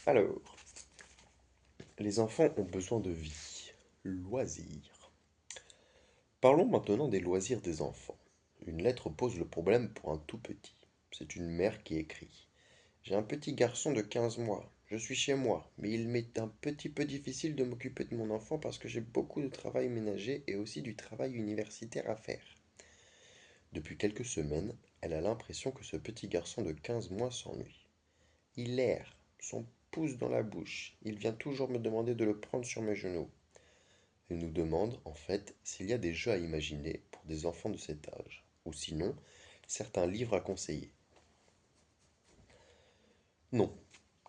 Alors, les enfants ont besoin de vie, loisirs. Parlons maintenant des loisirs des enfants. Une lettre pose le problème pour un tout petit. C'est une mère qui écrit. J'ai un petit garçon de 15 mois. Je suis chez moi, mais il m'est un petit peu difficile de m'occuper de mon enfant parce que j'ai beaucoup de travail ménager et aussi du travail universitaire à faire. Depuis quelques semaines, elle a l'impression que ce petit garçon de 15 mois s'ennuie. Il erre, son pouce dans la bouche. Il vient toujours me demander de le prendre sur mes genoux. Elle nous demande, en fait, s'il y a des jeux à imaginer pour des enfants de cet âge, ou sinon, certains livres à conseiller. Non,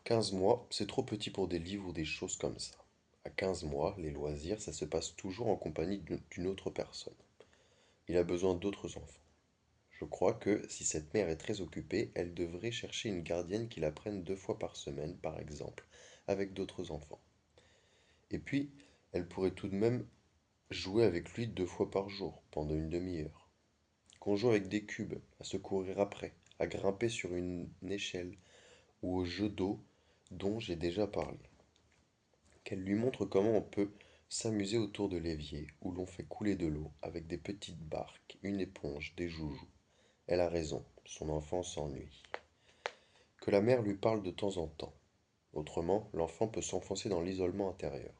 15 mois, c'est trop petit pour des livres ou des choses comme ça. À 15 mois, les loisirs, ça se passe toujours en compagnie d'une autre personne. Il a besoin d'autres enfants. Je crois que si cette mère est très occupée, elle devrait chercher une gardienne qui la prenne 2 fois par semaine, par exemple, avec d'autres enfants. Et puis, elle pourrait tout de même jouer avec lui 2 fois par jour, pendant une demi-heure. Qu'on joue avec des cubes, à se courir après, à grimper sur une échelle, ou au jeu d'eau dont j'ai déjà parlé. Qu'elle lui montre comment on peut s'amuser autour de l'évier, où l'on fait couler de l'eau, avec des petites barques, une éponge, des joujoux. Elle a raison, son enfant s'ennuie. Que la mère lui parle de temps en temps. Autrement, l'enfant peut s'enfoncer dans l'isolement intérieur.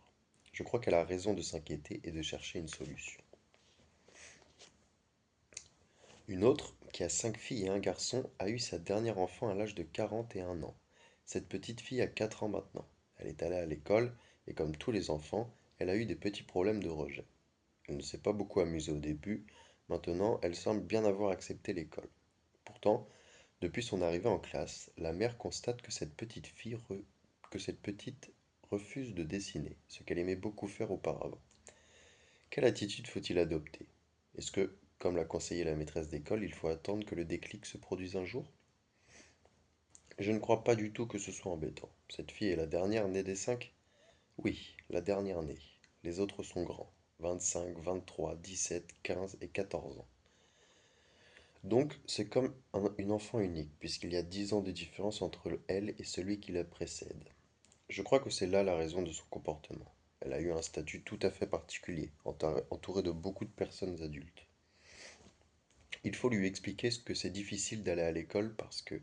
Je crois qu'elle a raison de s'inquiéter et de chercher une solution. Une autre, qui a 5 filles et un garçon, a eu sa dernière enfant à l'âge de 41 ans. Cette petite fille a 4 ans maintenant. Elle est allée à l'école et comme tous les enfants, elle a eu des petits problèmes de rejet. Elle ne s'est pas beaucoup amusée au début, maintenant elle semble bien avoir accepté l'école. Pourtant, depuis son arrivée en classe, la mère constate que cette petite refuse de dessiner, ce qu'elle aimait beaucoup faire auparavant. Quelle attitude faut-il adopter? Est-ce que, comme l'a conseillé la maîtresse d'école, il faut attendre que le déclic se produise un jour? Je ne crois pas du tout que ce soit embêtant. Cette fille est la dernière née des 5? Oui, la dernière née. Les autres sont grands. 25, 23, 17, 15 et 14 ans. Donc, c'est comme une enfant unique, puisqu'il y a 10 ans de différence entre elle et celui qui la précède. Je crois que c'est là la raison de son comportement. Elle a eu un statut tout à fait particulier, entourée de beaucoup de personnes adultes. Il faut lui expliquer ce que c'est difficile d'aller à l'école parce que,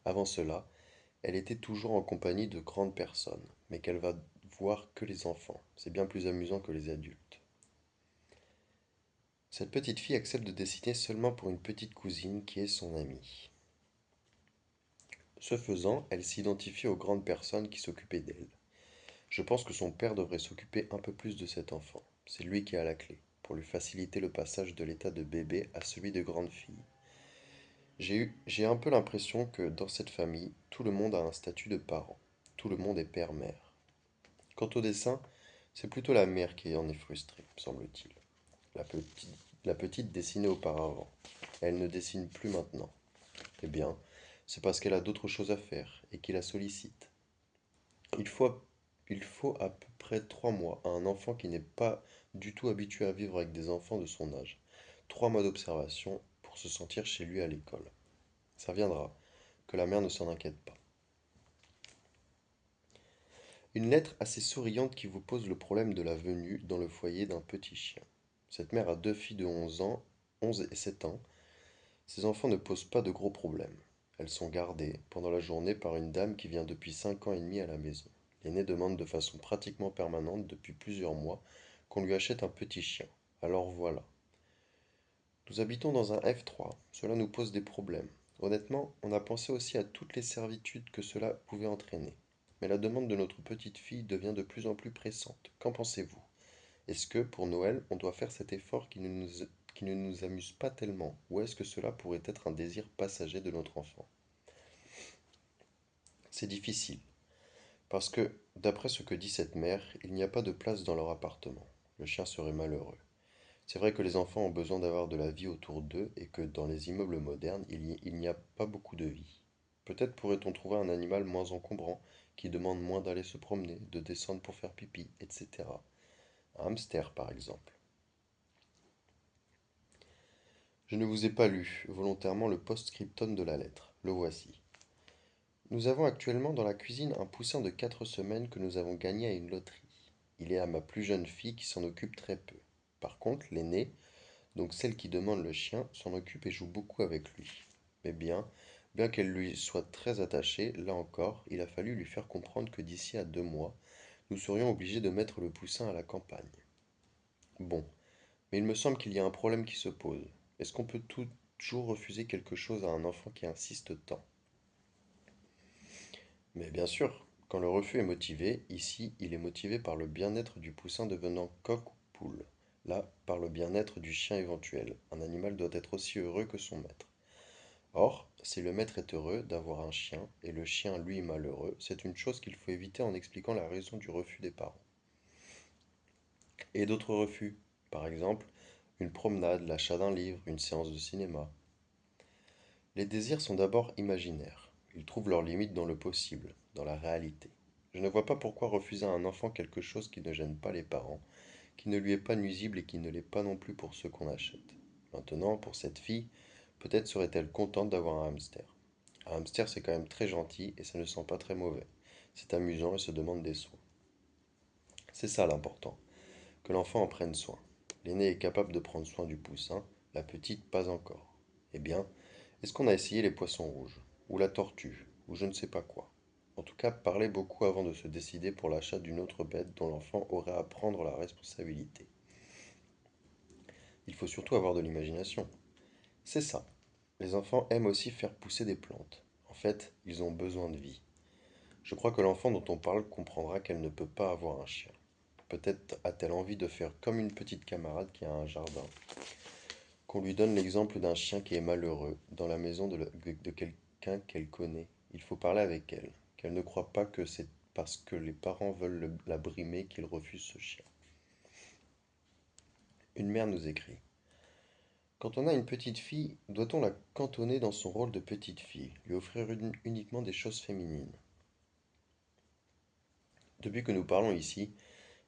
avant cela, elle était toujours en compagnie de grandes personnes, mais qu'elle va voir que les enfants. C'est bien plus amusant que les adultes. Cette petite fille accepte de dessiner seulement pour une petite cousine qui est son amie. Ce faisant, elle s'identifie aux grandes personnes qui s'occupaient d'elle. Je pense que son père devrait s'occuper un peu plus de cet enfant. C'est lui qui a la clé, pour lui faciliter le passage de l'état de bébé à celui de grande fille. J'ai un peu l'impression que dans cette famille, tout le monde a un statut de parent. Tout le monde est père-mère. Quant au dessin, c'est plutôt la mère qui en est frustrée, semble-t-il. La petite, la petite dessinait auparavant. Elle ne dessine plus maintenant. Eh bien, c'est parce qu'elle a d'autres choses à faire et qui la sollicite. Il faut, il faut à peu près 3 mois à un enfant qui n'est pas du tout habitué à vivre avec des enfants de son âge. 3 mois d'observation pour se sentir chez lui à l'école. Ça viendra, que la mère ne s'en inquiète pas. Une lettre assez souriante qui vous pose le problème de la venue dans le foyer d'un petit chien. Cette mère a 2 filles de 11 ans, 11 et 7 ans. Ces enfants ne posent pas de gros problèmes. Elles sont gardées pendant la journée par une dame qui vient depuis 5 ans et demi à la maison. L'aîné demande de façon pratiquement permanente depuis plusieurs mois qu'on lui achète un petit chien. Alors voilà. Nous habitons dans un F3. Cela nous pose des problèmes. Honnêtement, on a pensé aussi à toutes les servitudes que cela pouvait entraîner. Mais la demande de notre petite fille devient de plus en plus pressante. Qu'en pensez-vous? Est-ce que, pour Noël, on doit faire cet effort qui ne nous amuse pas tellement? Ou est-ce que cela pourrait être un désir passager de notre enfant? C'est difficile, parce que, d'après ce que dit cette mère, il n'y a pas de place dans leur appartement. Le chien serait malheureux. C'est vrai que les enfants ont besoin d'avoir de la vie autour d'eux et que dans les immeubles modernes, il n'y a pas beaucoup de vie. Peut-être pourrait-on trouver un animal moins encombrant, qui demande moins d'aller se promener, de descendre pour faire pipi, etc. Un hamster, par exemple. Je ne vous ai pas lu volontairement le post-scriptum de la lettre. Le voici. Nous avons actuellement dans la cuisine un poussin de 4 semaines que nous avons gagné à une loterie. Il est à ma plus jeune fille qui s'en occupe très peu. Par contre, l'aînée, donc celle qui demande le chien, s'en occupe et joue beaucoup avec lui. Mais bien qu'elle lui soit très attachée, là encore, il a fallu lui faire comprendre que d'ici à 2 mois, nous serions obligés de mettre le poussin à la campagne. Bon, mais il me semble qu'il y a un problème qui se pose. Est-ce qu'on peut toujours refuser quelque chose à un enfant qui insiste tant? Mais bien sûr, quand le refus est motivé, ici, il est motivé par le bien-être du poussin devenant coq ou poule. Là, par le bien-être du chien éventuel. Un animal doit être aussi heureux que son maître. Or, si le maître est heureux d'avoir un chien et le chien, lui, malheureux, c'est une chose qu'il faut éviter en expliquant la raison du refus des parents. Et d'autres refus, par exemple, une promenade, l'achat d'un livre, une séance de cinéma. Les désirs sont d'abord imaginaires. Ils trouvent leurs limites dans le possible, dans la réalité. Je ne vois pas pourquoi refuser à un enfant quelque chose qui ne gêne pas les parents, qui ne lui est pas nuisible et qui ne l'est pas non plus pour ceux qu'on achète. Maintenant, pour cette fille, peut-être serait-elle contente d'avoir un hamster. Un hamster, c'est quand même très gentil et ça ne sent pas très mauvais. C'est amusant et se demande des soins. C'est ça l'important, que l'enfant en prenne soin. L'aîné est capable de prendre soin du poussin, la petite pas encore. Eh bien, est-ce qu'on a essayé les poissons rouges, ou la tortue, ou je ne sais pas quoi? En tout cas, parlez beaucoup avant de se décider pour l'achat d'une autre bête dont l'enfant aurait à prendre la responsabilité. Il faut surtout avoir de l'imagination. C'est ça. Les enfants aiment aussi faire pousser des plantes. En fait, ils ont besoin de vie. Je crois que l'enfant dont on parle comprendra qu'elle ne peut pas avoir un chien. Peut-être a-t-elle envie de faire comme une petite camarade qui a un jardin. Qu'on lui donne l'exemple d'un chien qui est malheureux dans la maison de quelqu'un qu'elle connaît. Il faut parler avec elle, qu'elle ne croit pas que c'est parce que les parents veulent la brimer qu'il refuse ce chien. Une mère nous écrit. Quand on a une petite fille, doit-on la cantonner dans son rôle de petite fille, lui offrir uniquement des choses féminines? Depuis que nous parlons ici,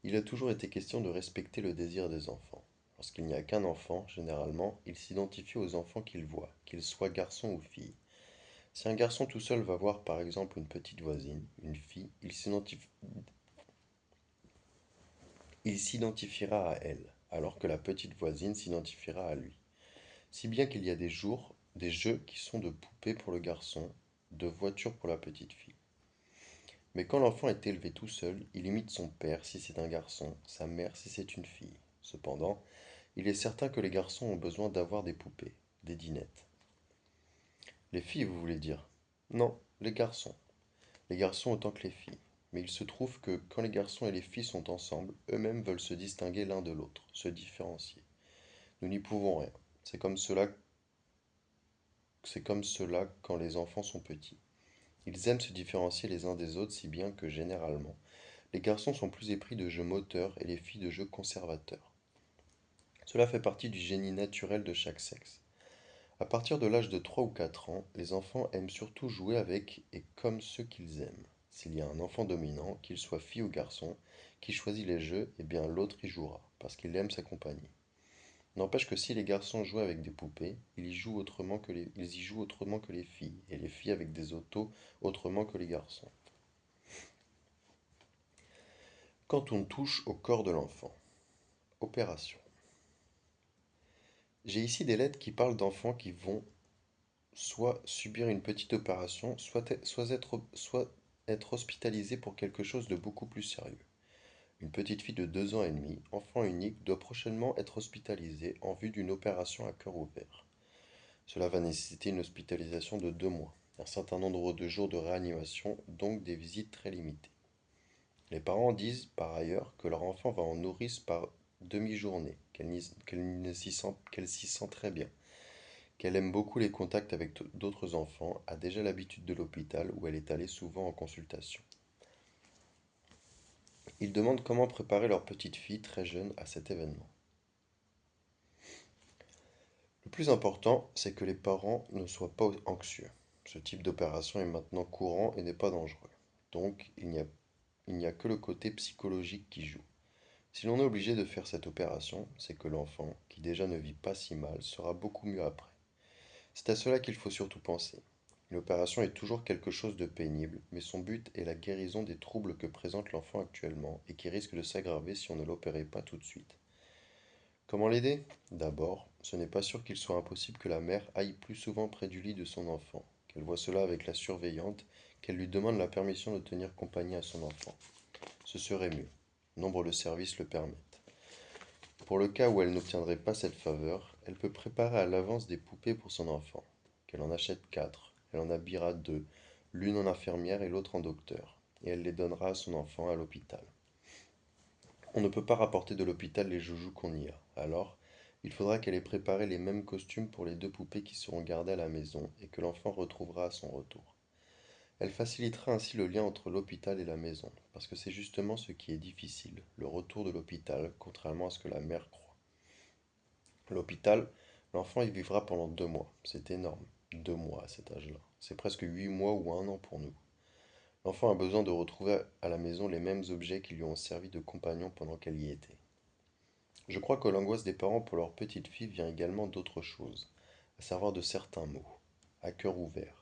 il a toujours été question de respecter le désir des enfants. Lorsqu'il n'y a qu'un enfant, généralement, il s'identifie aux enfants qu'il voit, qu'ils soient garçons ou filles. Si un garçon tout seul va voir par exemple une petite voisine, une fille, il s'identifiera à elle, alors que la petite voisine s'identifiera à lui. Si bien qu'il y a des jeux qui sont de poupées pour le garçon, de voitures pour la petite fille. Mais quand l'enfant est élevé tout seul, il imite son père si c'est un garçon, sa mère si c'est une fille. Cependant, il est certain que les garçons ont besoin d'avoir des poupées, des dinettes. Les filles, vous voulez dire? Non, les garçons. Les garçons autant que les filles. Mais il se trouve que quand les garçons et les filles sont ensemble, eux-mêmes veulent se distinguer l'un de l'autre, se différencier. Nous n'y pouvons rien. C'est comme cela quand les enfants sont petits. Ils aiment se différencier les uns des autres si bien que, généralement, les garçons sont plus épris de jeux moteurs et les filles de jeux conservateurs. Cela fait partie du génie naturel de chaque sexe. À partir de l'âge de 3 ou 4 ans, les enfants aiment surtout jouer avec et comme ceux qu'ils aiment. S'il y a un enfant dominant, qu'il soit fille ou garçon, qui choisit les jeux, eh bien l'autre y jouera, parce qu'il aime sa compagnie. N'empêche que si les garçons jouent avec des poupées, ils y jouent autrement que les filles, et les filles avec des autos autrement que les garçons. Quand on touche au corps de l'enfant. Opération. J'ai ici des lettres qui parlent d'enfants qui vont soit subir une petite opération, soit être hospitalisés pour quelque chose de beaucoup plus sérieux. Une petite fille de 2 ans et demi, enfant unique, doit prochainement être hospitalisée en vue d'une opération à cœur ouvert. Cela va nécessiter une hospitalisation de 2 mois, un certain nombre de jours de réanimation, donc des visites très limitées. Les parents disent par ailleurs que leur enfant va en nourrice par demi-journée, qu'elle s'y sent très bien, qu'elle aime beaucoup les contacts avec d'autres enfants, a déjà l'habitude de l'hôpital où elle est allée souvent en consultation. Ils demandent comment préparer leur petite fille très jeune à cet événement. Le plus important, c'est que les parents ne soient pas anxieux. Ce type d'opération est maintenant courant et n'est pas dangereux. Donc, il n'y a que le côté psychologique qui joue. Si l'on est obligé de faire cette opération, c'est que l'enfant, qui déjà ne vit pas si mal, sera beaucoup mieux après. C'est à cela qu'il faut surtout penser. L'opération est toujours quelque chose de pénible, mais son but est la guérison des troubles que présente l'enfant actuellement et qui risquent de s'aggraver si on ne l'opérait pas tout de suite. Comment l'aider? D'abord, ce n'est pas sûr qu'il soit impossible que la mère aille plus souvent près du lit de son enfant, qu'elle voie cela avec la surveillante, qu'elle lui demande la permission de tenir compagnie à son enfant. Ce serait mieux. Nombre de services le permettent. Pour le cas où elle n'obtiendrait pas cette faveur, elle peut préparer à l'avance des poupées pour son enfant. Qu'elle en achète 4, elle en habillera 2, l'une en infirmière et l'autre en docteur, et elle les donnera à son enfant à l'hôpital. On ne peut pas rapporter de l'hôpital les joujoux qu'on y a, alors il faudra qu'elle ait préparé les mêmes costumes pour les deux poupées qui seront gardées à la maison et que l'enfant retrouvera à son retour. Elle facilitera ainsi le lien entre l'hôpital et la maison, parce que c'est justement ce qui est difficile, le retour de l'hôpital, contrairement à ce que la mère croit. L'hôpital, l'enfant y vivra pendant 2 mois. C'est énorme. 2 mois à cet âge-là. C'est presque 8 mois ou un an pour nous. L'enfant a besoin de retrouver à la maison les mêmes objets qui lui ont servi de compagnon pendant qu'elle y était. Je crois que l'angoisse des parents pour leur petite fille vient également d'autre chose, à savoir de certains mots. À cœur ouvert.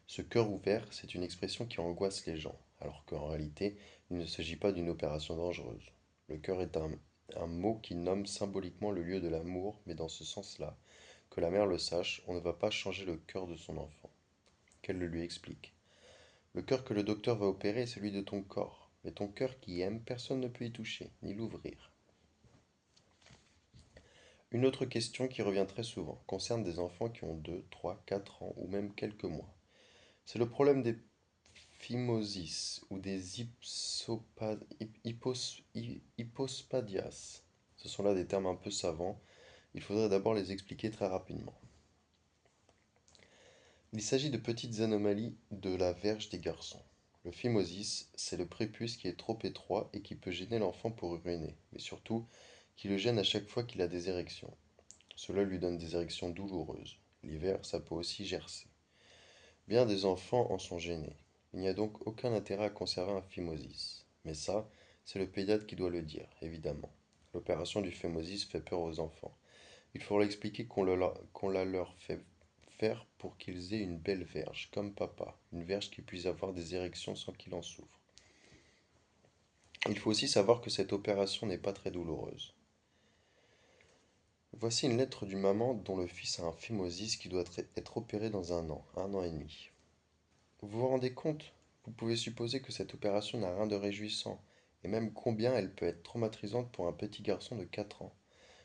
Ce cœur ouvert, c'est une expression qui angoisse les gens, alors qu'en réalité, il ne s'agit pas d'une opération dangereuse. Le cœur est un mot qui nomme symboliquement le lieu de l'amour, mais dans ce sens-là, que la mère le sache, on ne va pas changer le cœur de son enfant. Qu'elle le lui explique. Le cœur que le docteur va opérer est celui de ton corps, mais ton cœur qui aime, personne ne peut y toucher, ni l'ouvrir. Une autre question qui revient très souvent concerne des enfants qui ont 2, 3, 4 ans ou même quelques mois. C'est le problème des phimosis ou des hypospadias. Ce sont là des termes un peu savants. Il faudrait d'abord les expliquer très rapidement. Il s'agit de petites anomalies de la verge des garçons. Le phimosis, c'est le prépuce qui est trop étroit et qui peut gêner l'enfant pour uriner, mais surtout qui le gêne à chaque fois qu'il a des érections. Cela lui donne des érections douloureuses. L'hiver, ça peut aussi gercer. Bien des enfants en sont gênés. Il n'y a donc aucun intérêt à conserver un phimosis. Mais ça, c'est le pédiatre qui doit le dire, évidemment. L'opération du phimosis fait peur aux enfants. Il faut leur expliquer qu'on la leur fait faire pour qu'ils aient une belle verge, comme papa, une verge qui puisse avoir des érections sans qu'il en souffre. Il faut aussi savoir que cette opération n'est pas très douloureuse. Voici une lettre d'une maman dont le fils a un phimosis qui doit être opéré dans un an et demi. Vous vous rendez compte? Vous pouvez supposer que cette opération n'a rien de réjouissant, et même combien elle peut être traumatisante pour un petit garçon de 4 ans.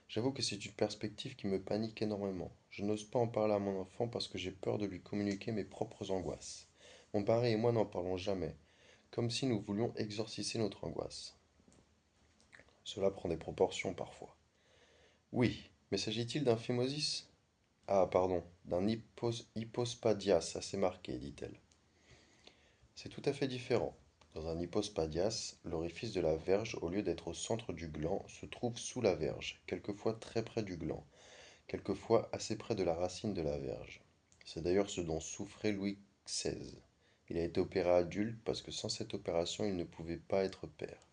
J'avoue que c'est une perspective qui me panique énormément. Je n'ose pas en parler à mon enfant parce que j'ai peur de lui communiquer mes propres angoisses. Mon pari et moi n'en parlons jamais, comme si nous voulions exorciser notre angoisse. Cela prend des proportions parfois. Oui, mais s'agit-il d'un phimosis? Ah, pardon, d'un hypospadias assez marqué, dit-elle. C'est tout à fait différent. Dans un hypospadias, l'orifice de la verge, au lieu d'être au centre du gland, se trouve sous la verge, quelquefois très près du gland, quelquefois assez près de la racine de la verge. C'est d'ailleurs ce dont souffrait Louis XVI. Il a été opéré adulte parce que sans cette opération, il ne pouvait pas être père.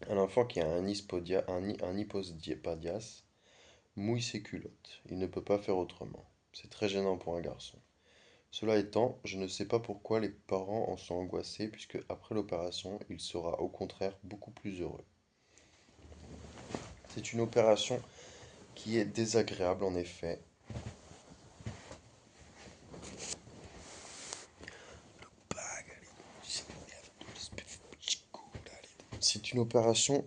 Un enfant qui a un hypospadias mouille ses culottes. Il ne peut pas faire autrement. C'est très gênant pour un garçon. Cela étant, je ne sais pas pourquoi les parents en sont angoissés, puisque après l'opération, il sera au contraire beaucoup plus heureux. C'est une opération qui est désagréable en effet. C'est une opération.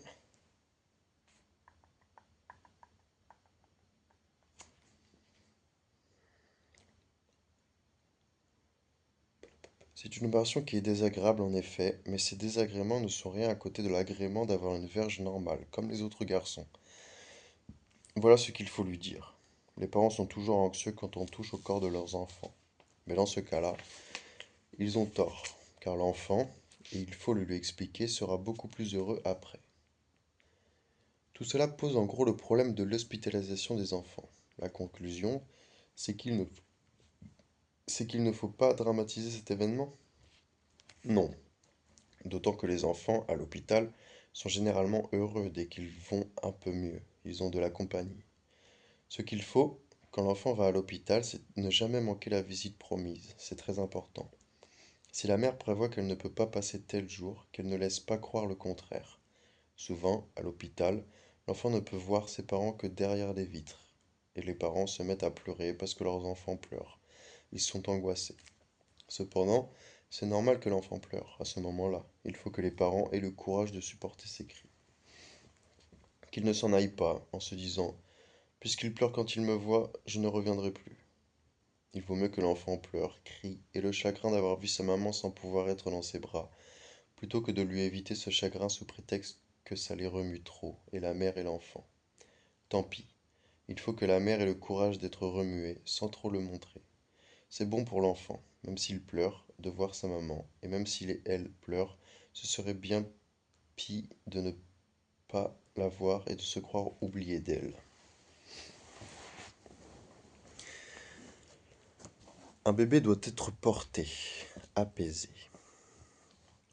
C'est une opération qui est désagréable en effet, mais ces désagréments ne sont rien à côté de l'agrément d'avoir une verge normale, comme les autres garçons. Voilà ce qu'il faut lui dire. Les parents sont toujours anxieux quand on touche au corps de leurs enfants. Mais dans ce cas-là, ils ont tort, car l'enfant, et il faut le lui expliquer, sera beaucoup plus heureux après. Tout cela pose en gros le problème de l'hospitalisation des enfants. La conclusion, c'est qu'il ne faut pas dramatiser cet événement? Non. D'autant que les enfants, à l'hôpital, sont généralement heureux dès qu'ils vont un peu mieux. Ils ont de la compagnie. Ce qu'il faut, quand l'enfant va à l'hôpital, c'est ne jamais manquer la visite promise. C'est très important. Si la mère prévoit qu'elle ne peut pas passer tel jour, qu'elle ne laisse pas croire le contraire. Souvent, à l'hôpital, l'enfant ne peut voir ses parents que derrière les vitres. Et les parents se mettent à pleurer parce que leurs enfants pleurent. Ils sont angoissés. Cependant, c'est normal que l'enfant pleure à ce moment-là. Il faut que les parents aient le courage de supporter ses cris. Qu'ils ne s'en aillent pas en se disant: puisqu'il pleure quand il me voit, je ne reviendrai plus. Il vaut mieux que l'enfant pleure, crie, et le chagrin d'avoir vu sa maman sans pouvoir être dans ses bras, plutôt que de lui éviter ce chagrin sous prétexte que ça les remue trop, et la mère et l'enfant. Tant pis, il faut que la mère ait le courage d'être remuée, sans trop le montrer. C'est bon pour l'enfant, même s'il pleure, de voir sa maman, et même s'il elle pleure, ce serait bien pis de ne pas la voir et de se croire oublié d'elle. Un bébé doit être porté, apaisé.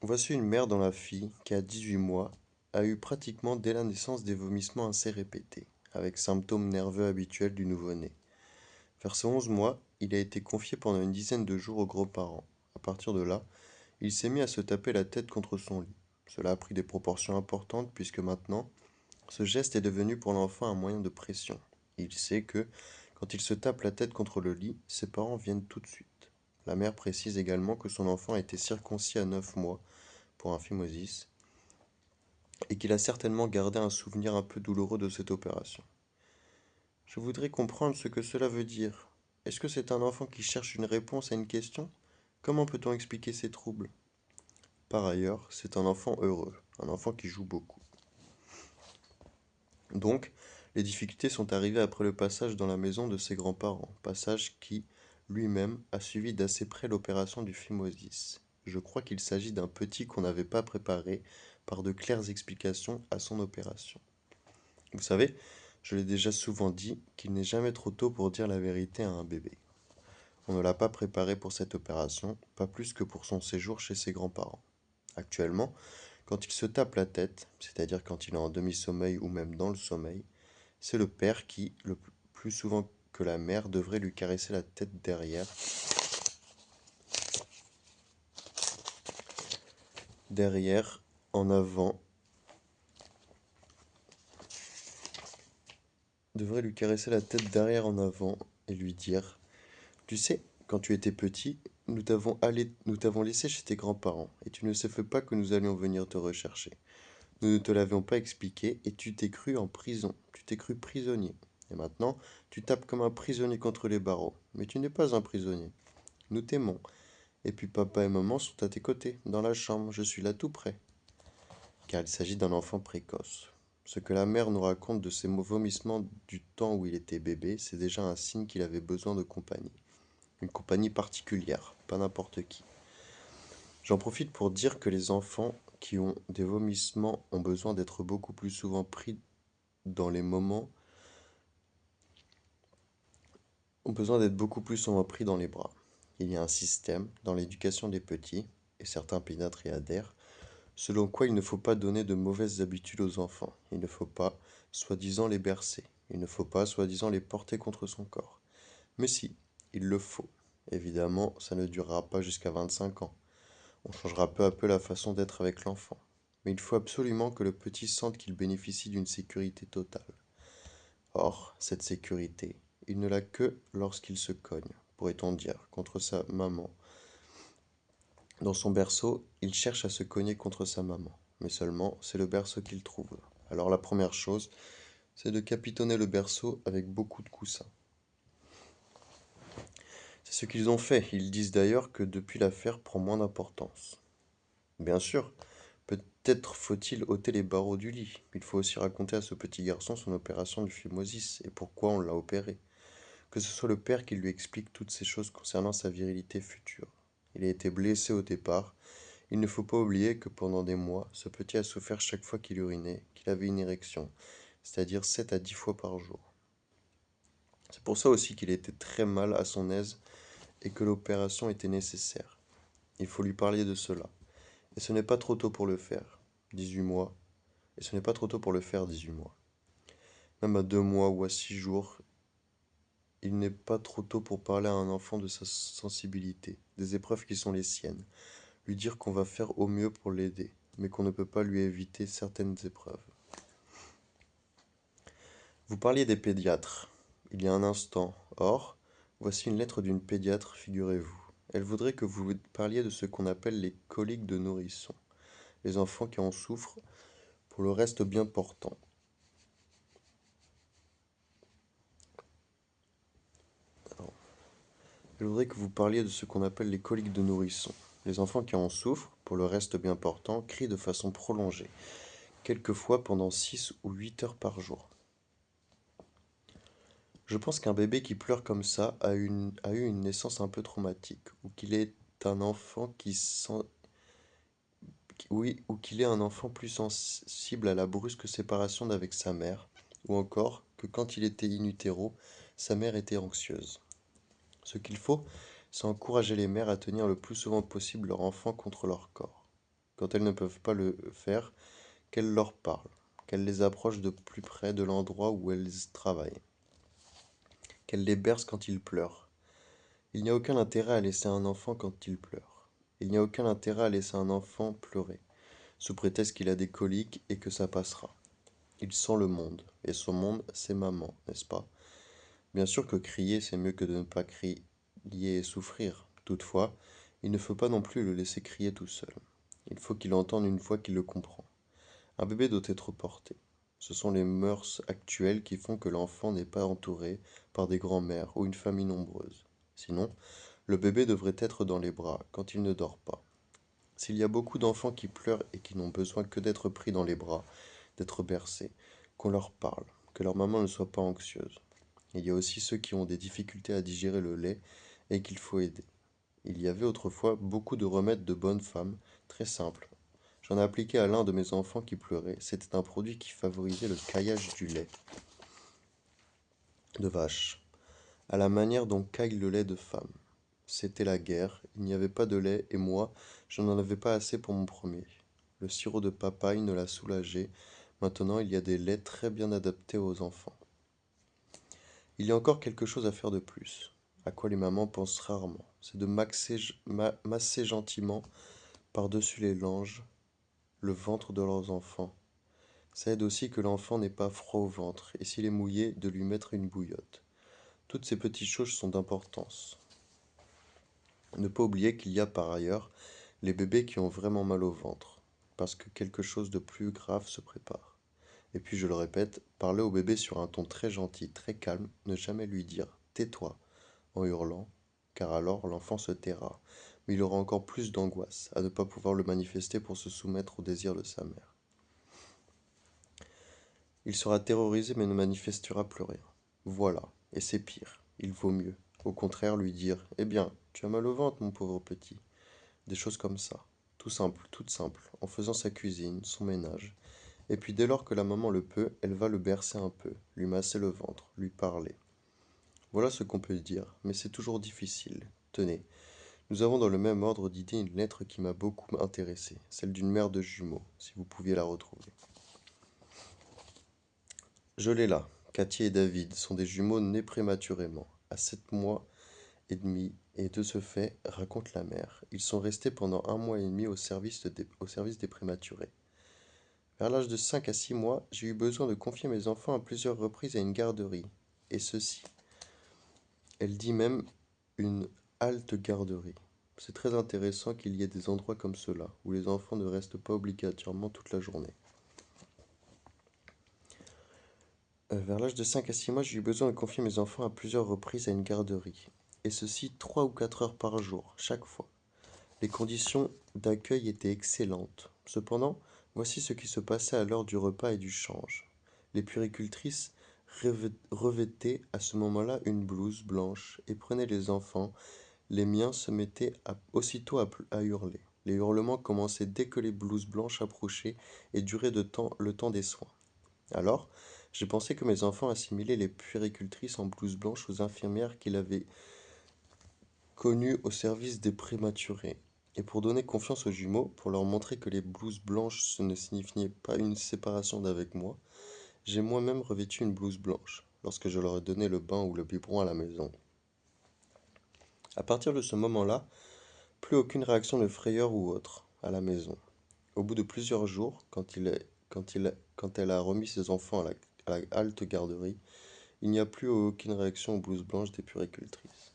Voici une mère dont la fille, qui a 18 mois, a eu pratiquement dès la naissance des vomissements assez répétés, avec symptômes nerveux habituels du nouveau-né. Vers ses 11 mois, il a été confié pendant une dizaine de jours aux grands-parents. À partir de là, il s'est mis à se taper la tête contre son lit. Cela a pris des proportions importantes puisque maintenant, ce geste est devenu pour l'enfant un moyen de pression. Il sait que, quand il se tape la tête contre le lit, ses parents viennent tout de suite. La mère précise également que son enfant a été circoncis à 9 mois pour un phimosis et qu'il a certainement gardé un souvenir un peu douloureux de cette opération. Je voudrais comprendre ce que cela veut dire. Est-ce que c'est un enfant qui cherche une réponse à une question? Comment peut-on expliquer ces troubles? Par ailleurs, c'est un enfant heureux, un enfant qui joue beaucoup. Donc, les difficultés sont arrivées après le passage dans la maison de ses grands-parents, passage qui, lui-même, a suivi d'assez près l'opération du phimosis. Je crois qu'il s'agit d'un petit qu'on n'avait pas préparé par de claires explications à son opération. Vous savez, je l'ai déjà souvent dit qu'il n'est jamais trop tôt pour dire la vérité à un bébé. On ne l'a pas préparé pour cette opération, pas plus que pour son séjour chez ses grands-parents. Actuellement, quand il se tape la tête, c'est-à-dire quand il est en demi-sommeil ou même dans le sommeil, c'est le père qui, le plus souvent que la mère, devrait lui caresser la tête derrière, en avant, devrait lui caresser la tête derrière en avant et lui dire: tu sais, quand tu étais petit, nous t'avons laissé chez tes grands-parents et tu ne savais pas que nous allions venir te rechercher. Nous ne te l'avions pas expliqué et tu t'es cru en prison. Tu t'es cru prisonnier. Et maintenant, tu tapes comme un prisonnier contre les barreaux. Mais tu n'es pas un prisonnier. Nous t'aimons. Et puis papa et maman sont à tes côtés, dans la chambre. Je suis là tout près. Car il s'agit d'un enfant précoce. Ce que la mère nous raconte de ses vomissements du temps où il était bébé, c'est déjà un signe qu'il avait besoin de compagnie. Une compagnie particulière, pas n'importe qui. J'en profite pour dire que les enfants qui ont des vomissements ont besoin d'être beaucoup plus souvent pris dans les moments, ont besoin d'être beaucoup plus souvent pris dans les bras. Il y a un système dans l'éducation des petits, et certains pédiatres y adhèrent, selon quoi il ne faut pas donner de mauvaises habitudes aux enfants. Il ne faut pas, soi-disant, les bercer. Il ne faut pas, soi-disant, les porter contre son corps. Mais si, il le faut. Évidemment, ça ne durera pas jusqu'à 25 ans. On changera peu à peu la façon d'être avec l'enfant. Mais il faut absolument que le petit sente qu'il bénéficie d'une sécurité totale. Or, cette sécurité, il ne l'a que lorsqu'il se cogne, pourrait-on dire, contre sa maman. Dans son berceau, il cherche à se cogner contre sa maman. Mais seulement, c'est le berceau qu'il trouve. Alors la première chose, c'est de capitonner le berceau avec beaucoup de coussins. C'est ce qu'ils ont fait. Ils disent d'ailleurs que depuis l'affaire prend moins d'importance. Bien sûr, peut-être faut-il ôter les barreaux du lit. Il faut aussi raconter à ce petit garçon son opération du phimosis et pourquoi on l'a opéré. Que ce soit le père qui lui explique toutes ces choses concernant sa virilité future. Il a été blessé au départ. Il ne faut pas oublier que pendant des mois, ce petit a souffert chaque fois qu'il urinait, qu'il avait une érection, c'est-à-dire 7 à 10 fois par jour. C'est pour ça aussi qu'il était très mal à son aise et que l'opération était nécessaire. Il faut lui parler de cela. Et ce n'est pas trop tôt pour le faire. 18 mois, Et ce n'est pas trop tôt pour le faire, 18 mois. Même à 2 mois ou à 6 jours, il n'est pas trop tôt pour parler à un enfant de sa sensibilité, des épreuves qui sont les siennes, lui dire qu'on va faire au mieux pour l'aider, mais qu'on ne peut pas lui éviter certaines épreuves. Vous parliez des pédiatres, il y a un instant. Or, voici une lettre d'une pédiatre, figurez-vous. Elle voudrait que vous parliez de ce qu'on appelle les coliques de nourrisson, les enfants qui en souffrent, pour le reste bien portant. Elle voudrait que vous parliez de ce qu'on appelle les coliques de nourrisson. Les enfants qui en souffrent, pour le reste bien portant, crient de façon prolongée, quelquefois pendant 6 ou 8 heures par jour. Je pense qu'un bébé qui pleure comme ça a eu une naissance un peu traumatique, ou qu'il est un enfant oui, ou qu'il est un enfant plus sensible à la brusque séparation d'avec sa mère, ou encore que quand il était in utero, sa mère était anxieuse. Ce qu'il faut, c'est encourager les mères à tenir le plus souvent possible leur enfant contre leur corps. Quand elles ne peuvent pas le faire, qu'elles leur parlent, qu'elles les approchent de plus près de l'endroit où elles travaillent, qu'elles les bercent quand ils pleurent. Il n'y a aucun intérêt à laisser un enfant quand il pleure. Il n'y a aucun intérêt à laisser un enfant pleurer, sous prétexte qu'il a des coliques et que ça passera. Il sent le monde, et son monde, c'est maman, n'est-ce pas? Bien sûr que crier, c'est mieux que de ne pas crier et souffrir. Toutefois, il ne faut pas non plus le laisser crier tout seul. Il faut qu'il entende une fois qu'il le comprend. Un bébé doit être porté. Ce sont les mœurs actuelles qui font que l'enfant n'est pas entouré par des grands-mères ou une famille nombreuse. Sinon, le bébé devrait être dans les bras quand il ne dort pas. S'il y a beaucoup d'enfants qui pleurent et qui n'ont besoin que d'être pris dans les bras, d'être bercés, qu'on leur parle, que leur maman ne soit pas anxieuse. Il y a aussi ceux qui ont des difficultés à digérer le lait et qu'il faut aider. Il y avait autrefois beaucoup de remèdes de bonnes femmes, très simples. J'en ai appliqué à l'un de mes enfants qui pleurait. C'était un produit qui favorisait le caillage du lait de vache, à la manière dont caille le lait de femme. C'était la guerre, il n'y avait pas de lait et moi, je n'en avais pas assez pour mon premier. Le sirop de papaye ne l'a soulagé. Maintenant, il y a des laits très bien adaptés aux enfants. Il y a encore quelque chose à faire de plus, à quoi les mamans pensent rarement. C'est de masser gentiment par-dessus les langes le ventre de leurs enfants. Ça aide aussi que l'enfant n'ait pas froid au ventre, et s'il est mouillé, de lui mettre une bouillotte. Toutes ces petites choses sont d'importance. Ne pas oublier qu'il y a par ailleurs les bébés qui ont vraiment mal au ventre, parce que quelque chose de plus grave se prépare. Et puis je le répète, parler au bébé sur un ton très gentil, très calme, ne jamais lui dire tais-toi en hurlant, car alors l'enfant se taira, mais il aura encore plus d'angoisse à ne pas pouvoir le manifester pour se soumettre au désir de sa mère. Il sera terrorisé mais ne manifestera plus rien. Voilà, et c'est pire, il vaut mieux. Au contraire, lui dire eh bien, tu as mal au ventre, mon pauvre petit. Des choses comme ça. Tout simple, toute simple, en faisant sa cuisine, son ménage. Et puis dès lors que la maman le peut, elle va le bercer un peu, lui masser le ventre, lui parler. Voilà ce qu'on peut dire, mais c'est toujours difficile. Tenez, nous avons dans le même ordre d'idées une lettre qui m'a beaucoup intéressé, celle d'une mère de jumeaux, si vous pouviez la retrouver. Je l'ai là. Cathy et David sont des jumeaux nés prématurément, à 7 mois et demi, et de ce fait, raconte la mère, ils sont restés pendant 1 mois et demi au service des prématurés. Vers l'âge de 5 à 6 mois, j'ai eu besoin de confier mes enfants à plusieurs reprises à une garderie. Et ceci, elle dit même une halte garderie. C'est très intéressant qu'il y ait des endroits comme cela, où les enfants ne restent pas obligatoirement toute la journée. Vers l'âge de 5 à 6 mois, j'ai eu besoin de confier mes enfants à plusieurs reprises à une garderie. Et ceci 3 ou 4 heures par jour, chaque fois. Les conditions d'accueil étaient excellentes. Cependant, voici ce qui se passait à l'heure du repas et du change. Les puéricultrices revêtaient à ce moment-là une blouse blanche et prenaient les enfants. Les miens se mettaient aussitôt à hurler. Les hurlements commençaient dès que les blouses blanches approchaient et duraient le temps des soins. Alors, j'ai pensé que mes enfants assimilaient les puéricultrices en blouse blanche aux infirmières qu'il avait connues au service des prématurés, Et pour donner confiance aux jumeaux, pour leur montrer que les blouses blanches ce ne signifiait pas une séparation d'avec moi, j'ai moi-même revêtu une blouse blanche, lorsque je leur ai donné le bain ou le biberon à la maison. À partir de ce moment-là, plus aucune réaction de frayeur ou autre à la maison. Au bout de plusieurs jours, quand elle a remis ses enfants à la halte garderie, il n'y a plus aucune réaction aux blouses blanches des puéricultrices.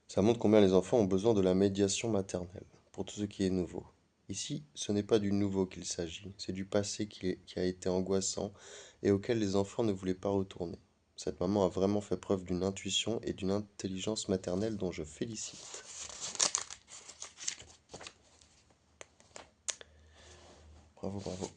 Ça montre combien les enfants ont besoin de la médiation maternelle pour tout ce qui est nouveau. Ici, ce n'est pas du nouveau qu'il s'agit, c'est du passé qui a été angoissant et auquel les enfants ne voulaient pas retourner. Cette maman a vraiment fait preuve d'une intuition et d'une intelligence maternelle dont je félicite. Bravo, bravo.